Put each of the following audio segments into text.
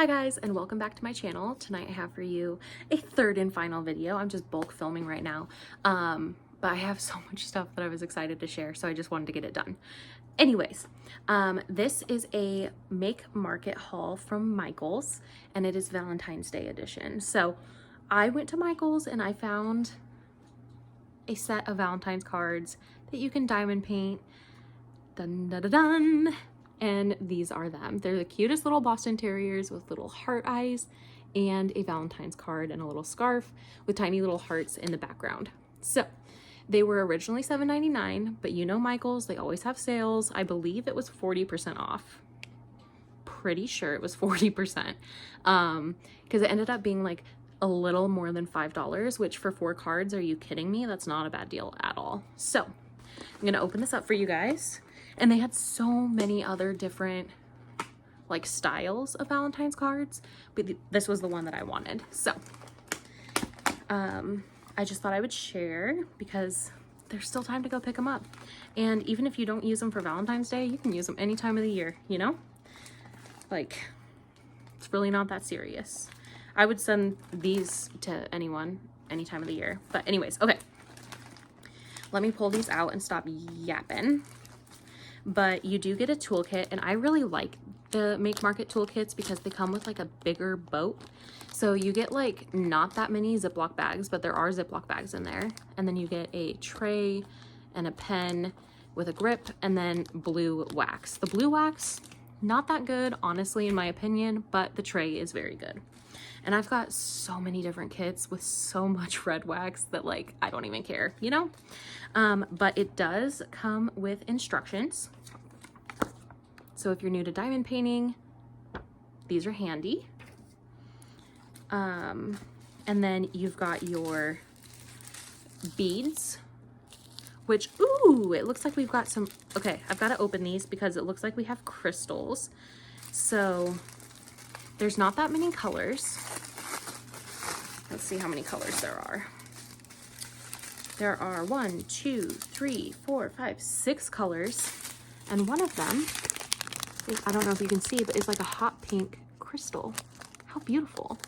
Hi guys, and welcome back to my channel. Tonight I have for you a third and final video. I'm just bulk filming right now, but I have so much stuff that I was excited to share, so I just wanted to get it done. Anyways, this is a make market haul from Michaels, and it is Valentine's Day edition. So I went to Michaels and I found a set of Valentine's cards that you can diamond paint. Dun dun dun dun. And these are them. They're the cutest little Boston Terriers with little heart eyes and a Valentine's card and a little scarf with tiny little hearts in the background. So they were originally $7.99, but you know Michaels, they always have sales. I believe it was 40% off. Pretty sure it was 40%. Because it ended up being like a little more than $5, which for 4 cards, are you kidding me? That's not a bad deal at all. So I'm gonna open this up for you guys. And they had so many other different like styles of Valentine's cards, but this was the one that I wanted. So I just thought I would share because there's still time to go pick them up. And even if you don't use them for Valentine's Day, you can use them any time of the year, you know? Like, it's really not that serious. I would send these to anyone any time of the year. But anyways, okay. Let me pull these out and stop yapping. But you do get a toolkit, and I really like the Make Market toolkits because they come with like a bigger boat. So you get like not that many Ziploc bags, but there are Ziploc bags in there. And then you get a tray and a pen with a grip, and then blue wax. The blue wax, not that good, honestly, in my opinion, but the tray is very good. And I've got so many different kits with so much red wax that like, I don't even care, you know? But it does come with instructions. So if you're new to diamond painting, these are handy. And then you've got your beads, which, ooh, it looks like we've got some, okay, I've got to open these because it looks like we have crystals. So there's not that many colors. Let's see how many colors there are. There are 1, 2, 3, 4, 5, 6 colors. And one of them is, I don't know if you can see, but it's like a hot pink crystal. How beautiful.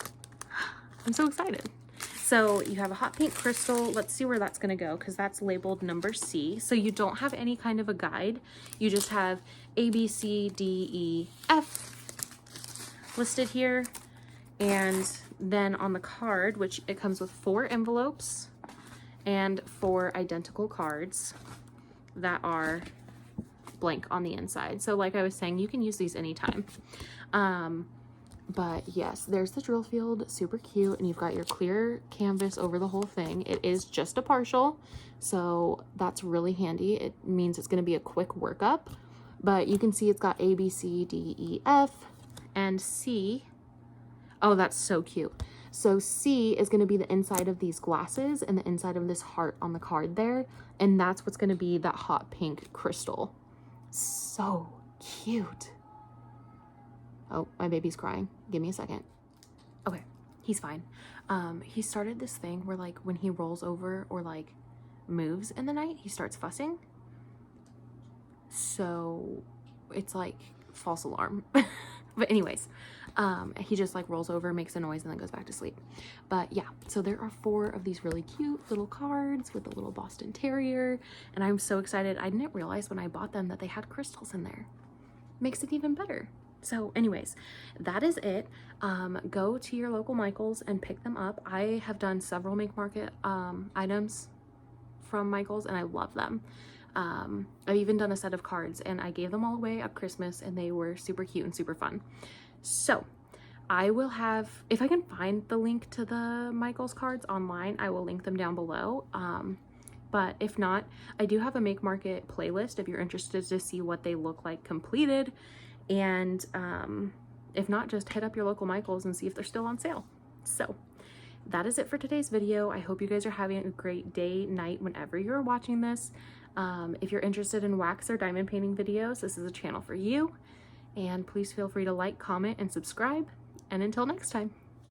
I'm so excited. So you have a hot pink crystal. Let's see where that's gonna go because that's labeled number C. So you don't have any kind of a guide. You just have A, B, C, D, E, F listed here. And then on the card, which it comes with 4 envelopes and 4 identical cards that are blank on the inside. So like I was saying, you can use these anytime. But yes, there's the drill field, super cute, and you've got your clear canvas over the whole thing. It is just a partial, so that's really handy. It means it's going to be a quick workup, but you can see it's got A, B, C, D, E, F, and C. Oh, that's so cute. So C is going to be the inside of these glasses and the inside of this heart on the card there, and that's what's going to be that hot pink crystal. So cute. Oh, my baby's crying. Give me a second. Okay, he's fine. He started this thing where like when he rolls over or like moves in the night, he starts fussing. So it's like false alarm. But anyways, he just like rolls over, makes a noise, and then goes back to sleep. But yeah, so there are 4 of these really cute little cards with a little Boston Terrier, and I'm so excited. I didn't realize when I bought them that they had crystals in there. Makes it even better. So anyways, that is it. Go to your local Michaels and pick them up. I have done several Make Market items from Michaels, and I love them. I've even done a set of cards, and I gave them all away at Christmas, and they were super cute and super fun. So I will have, if I can find the link to the Michaels cards online, I will link them down below. But if not, I do have a Make Market playlist if you're interested to see what they look like completed. And if not, just hit up your local Michaels and see if they're still on sale. So that is it for today's video. I hope you guys are having a great day, night, whenever you're watching this. If you're interested in wax or diamond painting videos, this is a channel for you. And please feel free to like, comment, and subscribe. And until next time.